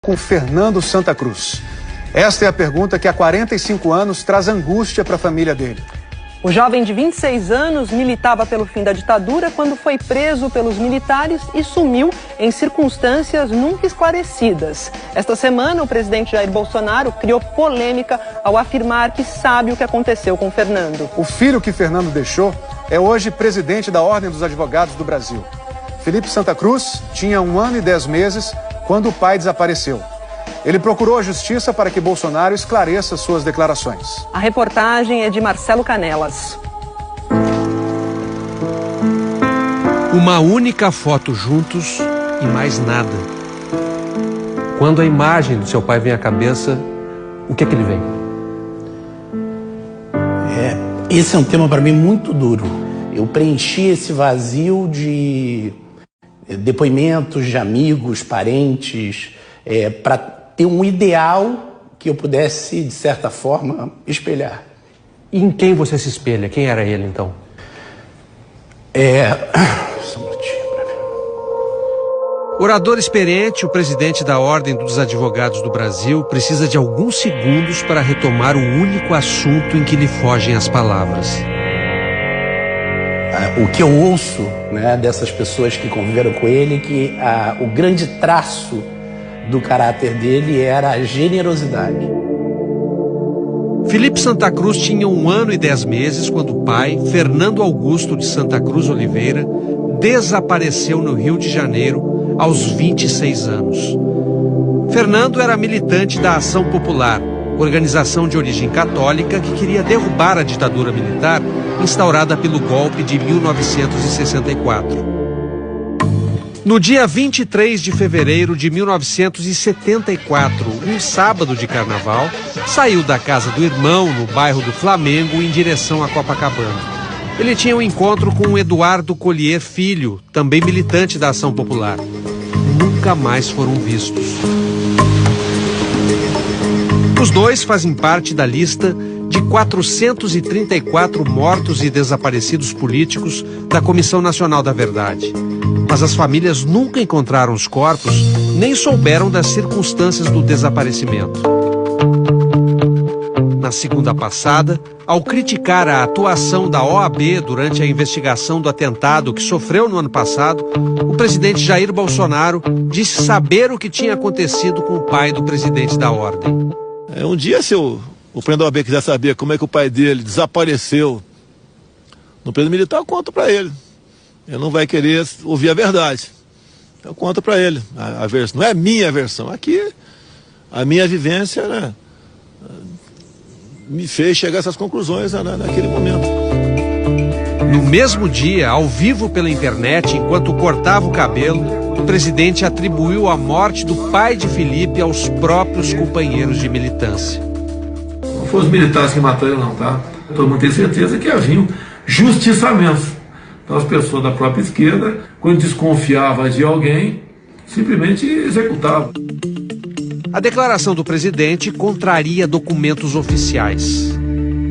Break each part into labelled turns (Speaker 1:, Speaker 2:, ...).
Speaker 1: Com Fernando Santa Cruz? Esta é a pergunta que há 45 anos traz angústia para a família dele.
Speaker 2: O jovem de 26 anos militava pelo fim da ditadura quando foi preso pelos militares e sumiu em circunstâncias nunca esclarecidas. Esta semana, o presidente Jair Bolsonaro criou polêmica ao afirmar que sabe o que aconteceu com Fernando.
Speaker 1: O filho que Fernando deixou é hoje presidente da Ordem dos Advogados do Brasil. Felipe Santa Cruz tinha 1 ano e 10 meses quando o pai desapareceu. Ele procurou a justiça para que Bolsonaro esclareça suas declarações.
Speaker 2: A reportagem é de Marcelo Canelas.
Speaker 3: Uma única foto juntos e mais nada. Quando a imagem do seu pai vem à cabeça, o que é que ele vem?
Speaker 4: Esse é um tema para mim muito duro. Eu preenchi esse vazio de depoimentos de amigos, parentes, para ter um ideal que eu pudesse, de certa forma, espelhar.
Speaker 3: E em quem você se espelha? Quem era ele, então?
Speaker 4: Só um minutinho pra ver.
Speaker 3: Orador experiente, o presidente da Ordem dos Advogados do Brasil precisa de alguns segundos para retomar o único assunto em que lhe fogem as palavras.
Speaker 4: O que eu ouço, né, dessas pessoas que conviveram com ele, que o grande traço do caráter dele era a generosidade.
Speaker 3: Felipe Santa Cruz tinha 1 ano e 10 meses quando o pai, Fernando Augusto de Santa Cruz Oliveira, desapareceu no Rio de Janeiro aos 26 anos. Fernando era militante da Ação Popular, organização de origem católica que queria derrubar a ditadura militar instaurada pelo golpe de 1964. No dia 23 de fevereiro de 1974, um sábado de carnaval, saiu da casa do irmão, no bairro do Flamengo, em direção a Copacabana. Ele tinha um encontro com Eduardo Collier Filho, também militante da Ação Popular. Nunca mais foram vistos. Os dois fazem parte da lista de 434 mortos e desaparecidos políticos da Comissão Nacional da Verdade. Mas as famílias nunca encontraram os corpos, nem souberam das circunstâncias do desaparecimento. Na segunda passada, ao criticar a atuação da OAB durante a investigação do atentado que sofreu no ano passado, o presidente Jair Bolsonaro disse saber o que tinha acontecido com o pai do presidente da Ordem.
Speaker 5: Um dia, se o presidente da OAB quiser saber como é que o pai dele desapareceu no período militar, eu conto para ele. Ele não vai querer ouvir a verdade. Eu conto para ele. A versão, não é a minha versão. Aqui, a minha vivência, né, me fez chegar a essas conclusões, né, naquele momento.
Speaker 3: No mesmo dia, ao vivo pela internet, enquanto cortava o cabelo, o presidente atribuiu a morte do pai de Felipe aos próprios companheiros de militância.
Speaker 6: Não foram os militares que mataram, não, tá? Todo mundo tem certeza que haviam justiçamentos. Então as pessoas da própria esquerda, quando desconfiavam de alguém, simplesmente executavam.
Speaker 3: A declaração do presidente contraria documentos oficiais.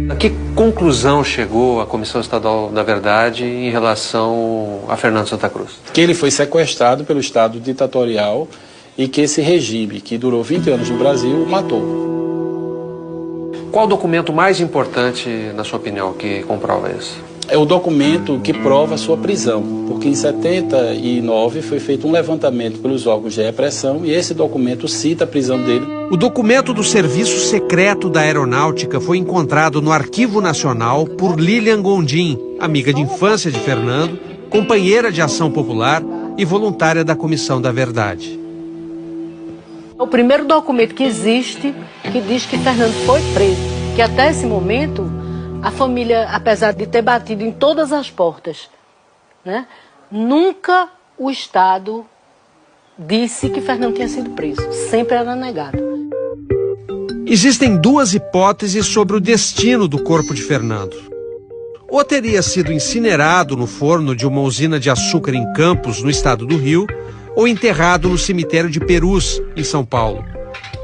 Speaker 3: A que conclusão chegou a Comissão Estadual da Verdade em relação a Fernando Santa Cruz?
Speaker 7: Que ele foi sequestrado pelo Estado ditatorial e que esse regime, que durou 20 anos no Brasil, o matou.
Speaker 3: Qual o documento mais importante, na sua opinião, que comprova isso?
Speaker 7: É o documento que prova a sua prisão, porque em 79 foi feito um levantamento pelos órgãos de repressão e esse documento cita a prisão dele.
Speaker 3: O documento do Serviço Secreto da Aeronáutica foi encontrado no Arquivo Nacional por Lilian Gondim, amiga de infância de Fernando, companheira de Ação Popular e voluntária da Comissão da Verdade.
Speaker 8: É o primeiro documento que existe que diz que Fernando foi preso, que até esse momento a família, apesar de ter batido em todas as portas, né, nunca o Estado disse que Fernando tinha sido preso. Sempre era negado.
Speaker 3: Existem 2 hipóteses sobre o destino do corpo de Fernando. Ou teria sido incinerado no forno de uma usina de açúcar em Campos, no estado do Rio, ou enterrado no cemitério de Perus, em São Paulo.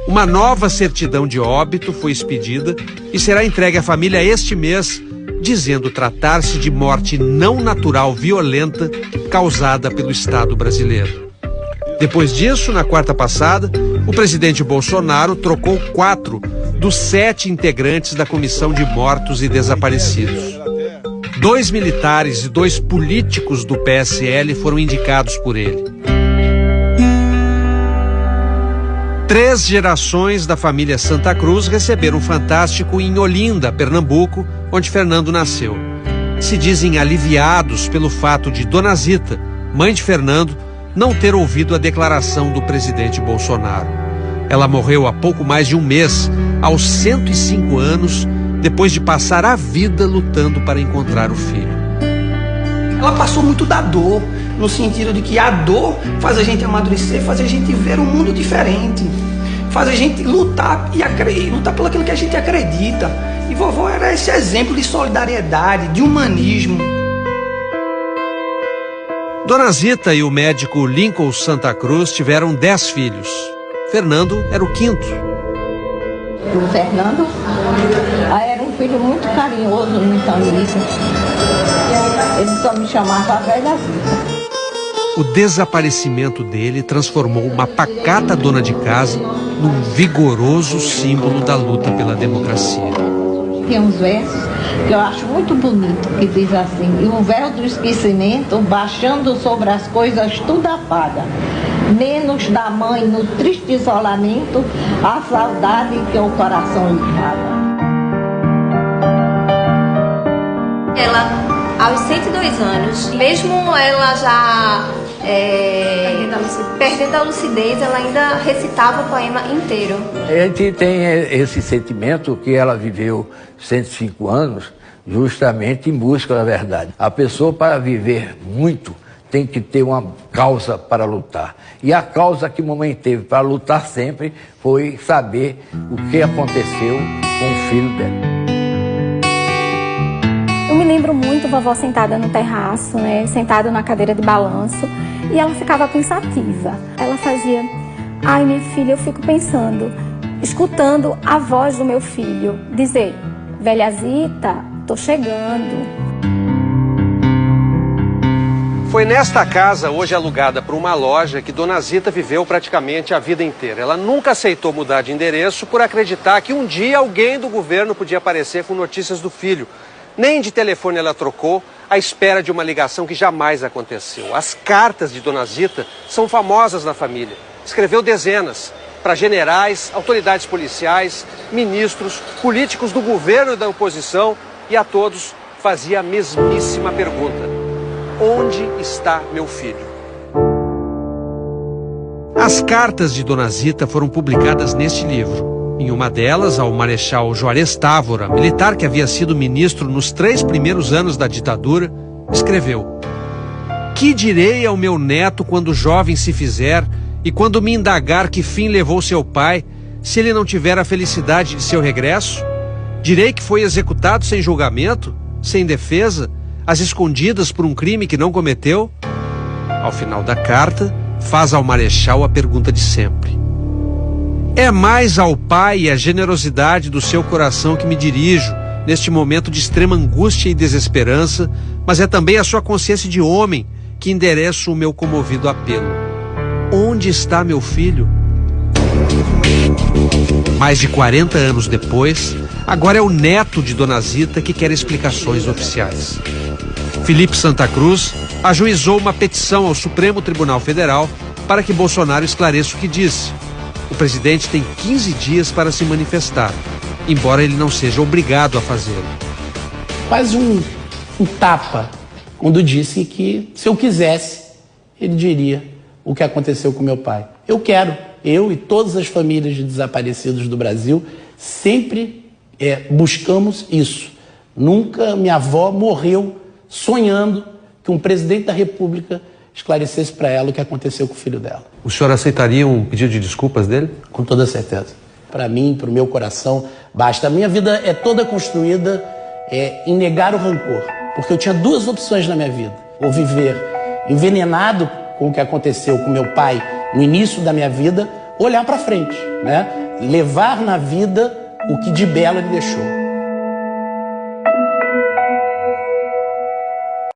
Speaker 3: Uma nova certidão de óbito foi expedida e será entregue à família este mês, dizendo tratar-se de morte não natural violenta causada pelo Estado brasileiro. Depois disso, na quarta passada, o presidente Bolsonaro trocou 4 dos 7 integrantes da Comissão de Mortos e Desaparecidos. 2 militares e 2 políticos do PSL foram indicados por ele. 3 gerações da família Santa Cruz receberam um Fantástico em Olinda, Pernambuco, onde Fernando nasceu. Se dizem aliviados pelo fato de Dona Zita, mãe de Fernando, não ter ouvido a declaração do presidente Bolsonaro. Ela morreu há pouco mais de um mês, aos 105 anos, depois de passar a vida lutando para encontrar o filho.
Speaker 9: Ela passou muito da dor, no sentido de que a dor faz a gente amadurecer, faz a gente ver um mundo diferente, faz a gente lutar e lutar pelo aquilo que a gente acredita. E vovó era esse exemplo de solidariedade, de humanismo.
Speaker 3: Dona Zita e o médico Lincoln Santa Cruz tiveram 10 filhos. Fernando era o 5º.
Speaker 10: O Fernando era um filho muito carinhoso, muito amigo. Ele só me chamava a velha Zita.
Speaker 3: O desaparecimento dele transformou uma pacata dona de casa num vigoroso símbolo da luta pela democracia.
Speaker 10: Tem uns versos que eu acho muito bonito, que diz assim: e o véu do esquecimento, baixando sobre as coisas, tudo apaga. Menos da mãe no triste isolamento, a saudade que o coração lhe paga.
Speaker 11: Ela, aos 102 anos, mesmo ela já perdendo a lucidez, ela ainda recitava o poema inteiro.
Speaker 12: A gente tem esse sentimento que ela viveu 105 anos justamente em busca da verdade. A pessoa, para viver muito, tem que ter uma causa para lutar. E a causa que a mamãe teve para lutar sempre foi saber o que aconteceu com o filho dela.
Speaker 13: Eu me lembro muito vovó sentada no terraço, né, sentada na cadeira de balanço, e ela ficava pensativa. Ela fazia: ai, minha filha, eu fico pensando, escutando a voz do meu filho dizer: velha Zita, tô chegando.
Speaker 3: Foi nesta casa, hoje alugada por uma loja, que Dona Zita viveu praticamente a vida inteira. Ela nunca aceitou mudar de endereço por acreditar que um dia alguém do governo podia aparecer com notícias do filho. Nem de telefone ela trocou, à espera de uma ligação que jamais aconteceu. As cartas de Dona Zita são famosas na família. Escreveu dezenas para generais, autoridades policiais, ministros, políticos do governo e da oposição, e a todos fazia a mesmíssima pergunta: onde está meu filho? As cartas de Dona Zita foram publicadas neste livro. Em uma delas, ao Marechal Juarez Távora, militar que havia sido ministro nos 3 primeiros anos da ditadura, escreveu: que direi ao meu neto quando jovem se fizer e quando me indagar que fim levou seu pai, se ele não tiver a felicidade de seu regresso? Direi que foi executado sem julgamento, sem defesa, às escondidas por um crime que não cometeu? Ao final da carta, faz ao Marechal a pergunta de sempre: é mais ao Pai e à generosidade do seu coração que me dirijo, neste momento de extrema angústia e desesperança, mas é também a sua consciência de homem que endereço o meu comovido apelo. Onde está meu filho? Mais de 40 anos depois, agora é o neto de Dona Zita que quer explicações oficiais. Felipe Santa Cruz ajuizou uma petição ao Supremo Tribunal Federal para que Bolsonaro esclareça o que disse. O presidente tem 15 dias para se manifestar, embora ele não seja obrigado a fazê-lo.
Speaker 4: Quase um tapa, quando disse que, se eu quisesse, ele diria o que aconteceu com meu pai. Eu quero. Eu e todas as famílias de desaparecidos do Brasil sempre buscamos isso. Nunca minha avó morreu sonhando que um presidente da República esclarecesse para ela o que aconteceu com o filho dela.
Speaker 3: O senhor aceitaria um pedido de desculpas dele?
Speaker 4: Com toda certeza. Para mim, para o meu coração, basta. A minha vida é toda construída em negar o rancor. Porque eu tinha 2 opções na minha vida. Ou viver envenenado com o que aconteceu com meu pai no início da minha vida, olhar para frente, né? Levar na vida o que de belo ele deixou.